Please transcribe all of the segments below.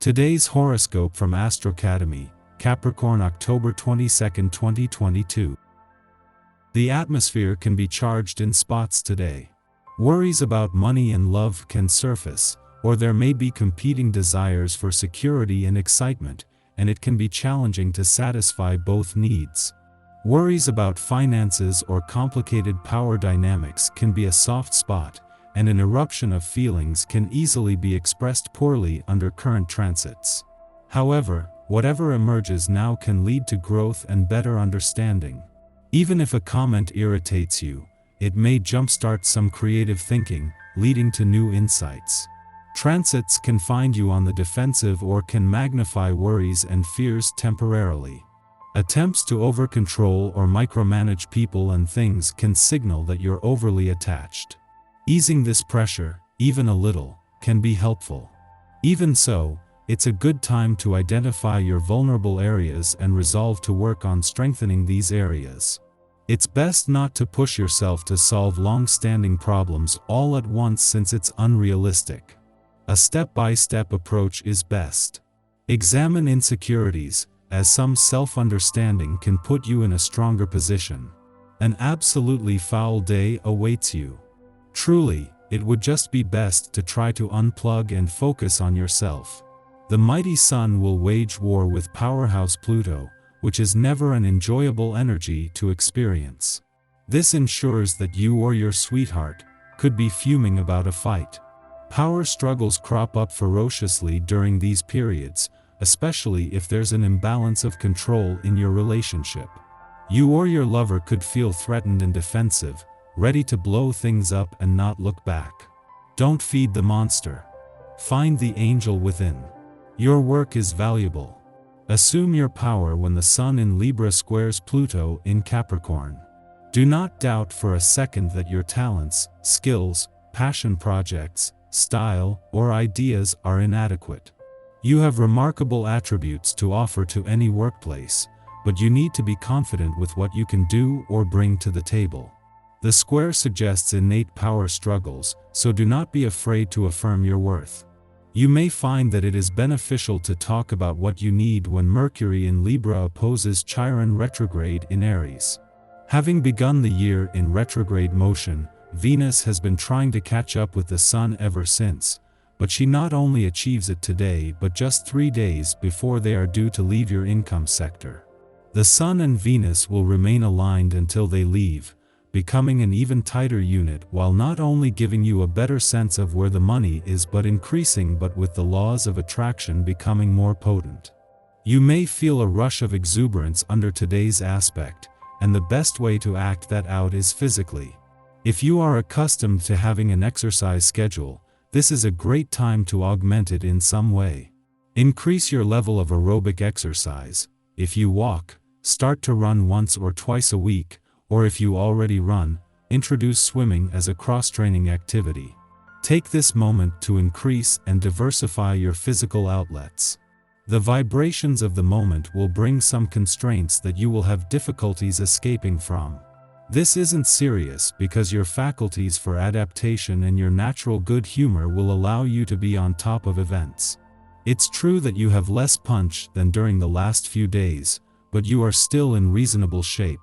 Today's horoscope from Astrocademy, Capricorn, October 22, 2022. The atmosphere can be charged in spots today. Worries about money and love can surface, or there may be competing desires for security and excitement, and it can be challenging to satisfy both needs. Worries about finances or complicated power dynamics can be a soft spot, and an eruption of feelings can easily be expressed poorly under current transits. However, whatever emerges now can lead to growth and better understanding. Even if a comment irritates you, it may jumpstart some creative thinking, leading to new insights. Transits can find you on the defensive or can magnify worries and fears temporarily. Attempts to over-control or micromanage people and things can signal that you're overly attached. Easing this pressure, even a little, can be helpful. Even so, it's a good time to identify your vulnerable areas and resolve to work on strengthening these areas. It's best not to push yourself to solve long-standing problems all at once since it's unrealistic. A step-by-step approach is best. Examine insecurities, as some self-understanding can put you in a stronger position. An absolutely foul day awaits you. Truly, it would just be best to try to unplug and focus on yourself. The mighty Sun will wage war with powerhouse Pluto, which is never an enjoyable energy to experience. This ensures that you or your sweetheart could be fuming about a fight. Power struggles crop up ferociously during these periods, especially if there's an imbalance of control in your relationship. You or your lover could feel threatened and defensive, ready to blow things up and not look back. Don't feed the monster. Find the angel within. Your work is valuable. Assume your power when the Sun in Libra squares Pluto in Capricorn. Do not doubt for a second that your talents, skills, passion projects, style, or ideas are inadequate. You have remarkable attributes to offer to any workplace, but you need to be confident with what you can do or bring to the table. The square suggests innate power struggles, so do not be afraid to affirm your worth. You may find that it is beneficial to talk about what you need when Mercury in Libra opposes Chiron retrograde in Aries. Having begun the year in retrograde motion, Venus has been trying to catch up with the Sun ever since, but she not only achieves it today but just 3 days before they are due to leave your income sector. The Sun and Venus will remain aligned until they leave, becoming an even tighter unit while not only giving you a better sense of where the money is but increasing with the laws of attraction becoming more potent. You may feel a rush of exuberance under today's aspect, and the best way to act that out is physically. If you are accustomed to having an exercise schedule, this is a great time to augment it in some way. Increase your level of aerobic exercise. If you walk, start to run once or twice a week, or if you already run, introduce swimming as a cross-training activity. Take this moment to increase and diversify your physical outlets. The vibrations of the moment will bring some constraints that you will have difficulties escaping from. This isn't serious because your faculties for adaptation and your natural good humor will allow you to be on top of events. It's true that you have less punch than during the last few days, but you are still in reasonable shape.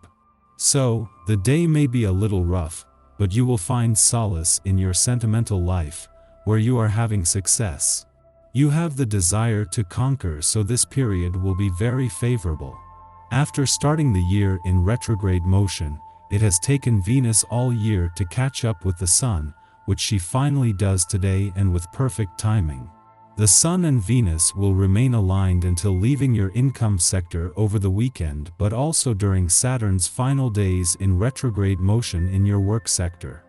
So, the day may be a little rough, but you will find solace in your sentimental life, where you are having success. You have the desire to conquer, so this period will be very favorable. After starting the year in retrograde motion, it has taken Venus all year to catch up with the Sun, which she finally does today and with perfect timing. The Sun and Venus will remain aligned until leaving your income sector over the weekend but also during Saturn's final days in retrograde motion in your work sector.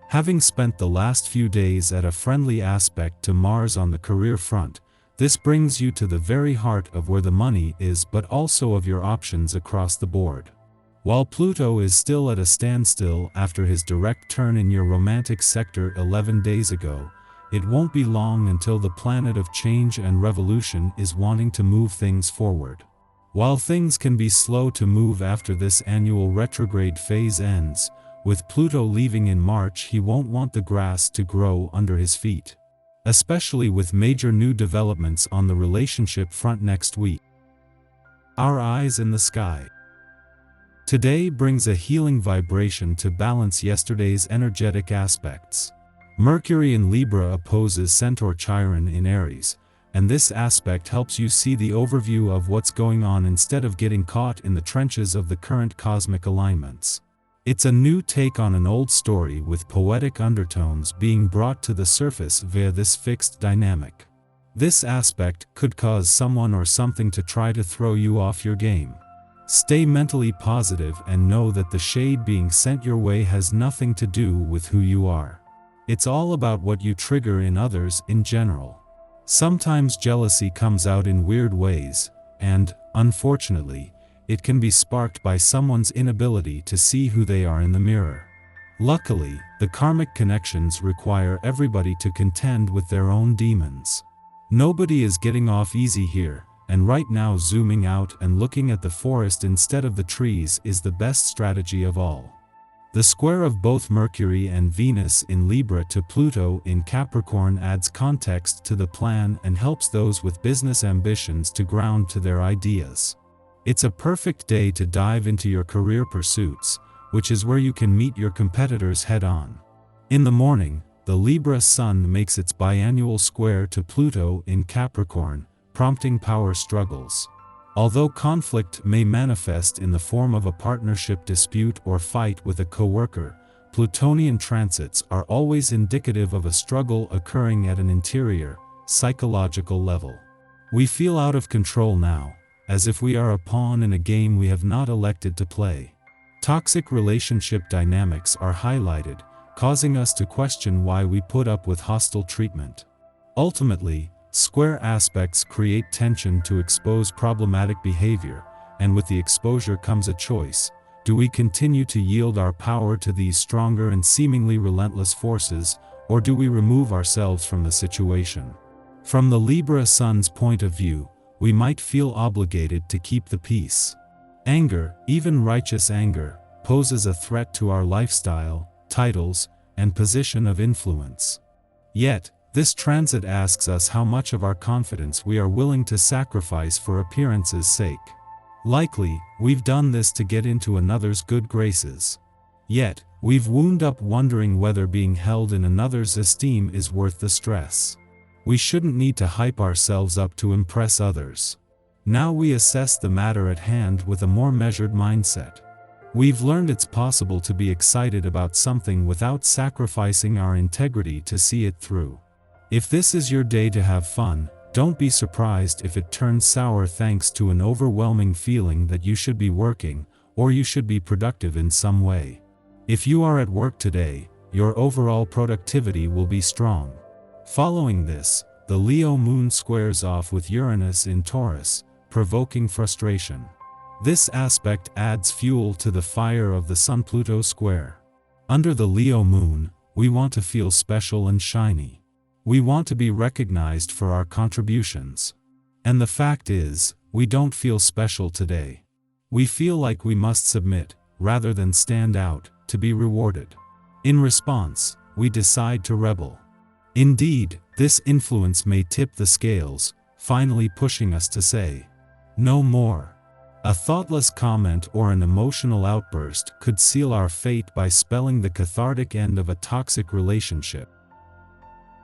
Having spent the last few days at a friendly aspect to Mars on the career front, this brings you to the very heart of where the money is but also of your options across the board. While Pluto is still at a standstill after his direct turn in your romantic sector 11 days ago, it won't be long until the planet of change and revolution is wanting to move things forward. While things can be slow to move after this annual retrograde phase ends, with Pluto leaving in March he won't want the grass to grow under his feet. especially with major new developments on the relationship front next week. Our eyes in the sky. Today brings a healing vibration to balance yesterday's energetic aspects. Mercury in Libra opposes Centaur Chiron in Aries, and this aspect helps you see the overview of what's going on instead of getting caught in the trenches of the current cosmic alignments. It's a new take on an old story with poetic undertones being brought to the surface via this fixed dynamic. This aspect could cause someone or something to try to throw you off your game. Stay mentally positive and know that the shade being sent your way has nothing to do with who you are. It's all about what you trigger in others in general. Sometimes jealousy comes out in weird ways, and, unfortunately, it can be sparked by someone's inability to see who they are in the mirror. Luckily, the karmic connections require everybody to contend with their own demons. Nobody is getting off easy here, and right now zooming out and looking at the forest instead of the trees is the best strategy of all. The square of both Mercury and Venus in Libra to Pluto in Capricorn adds context to the plan and helps those with business ambitions to ground to their ideas. It's a perfect day to dive into your career pursuits, which is where you can meet your competitors head-on. In the morning, the Libra Sun makes its biannual square to Pluto in Capricorn, prompting power struggles. Although conflict may manifest in the form of a partnership dispute or fight with a coworker, Plutonian transits are always indicative of a struggle occurring at an interior, psychological level. We feel out of control now, as if we are a pawn in a game we have not elected to play. Toxic relationship dynamics are highlighted, causing us to question why we put up with hostile treatment. Ultimately, square aspects create tension to expose problematic behavior, and with the exposure comes a choice. Do we continue to yield our power to these stronger and seemingly relentless forces, or do we remove ourselves from the situation? From the Libra Sun's point of view, we might feel obligated to keep the peace. Anger, even righteous anger, poses a threat to our lifestyle, titles, and position of influence. Yet, this transit asks us how much of our confidence we are willing to sacrifice for appearance's sake. Likely, we've done this to get into another's good graces. Yet, we've wound up wondering whether being held in another's esteem is worth the stress. We shouldn't need to hype ourselves up to impress others. Now we assess the matter at hand with a more measured mindset. We've learned it's possible to be excited about something without sacrificing our integrity to see it through. If this is your day to have fun, don't be surprised if it turns sour thanks to an overwhelming feeling that you should be working, or you should be productive in some way. If you are at work today, your overall productivity will be strong. Following this, the Leo moon squares off with Uranus in Taurus, provoking frustration. This aspect adds fuel to the fire of the Sun-Pluto square. Under the Leo moon, we want to feel special and shiny. We want to be recognized for our contributions. And the fact is, we don't feel special today. We feel like we must submit, rather than stand out, to be rewarded. In response, we decide to rebel. Indeed, this influence may tip the scales, finally pushing us to say, "No more." A thoughtless comment or an emotional outburst could seal our fate by spelling the cathartic end of a toxic relationship.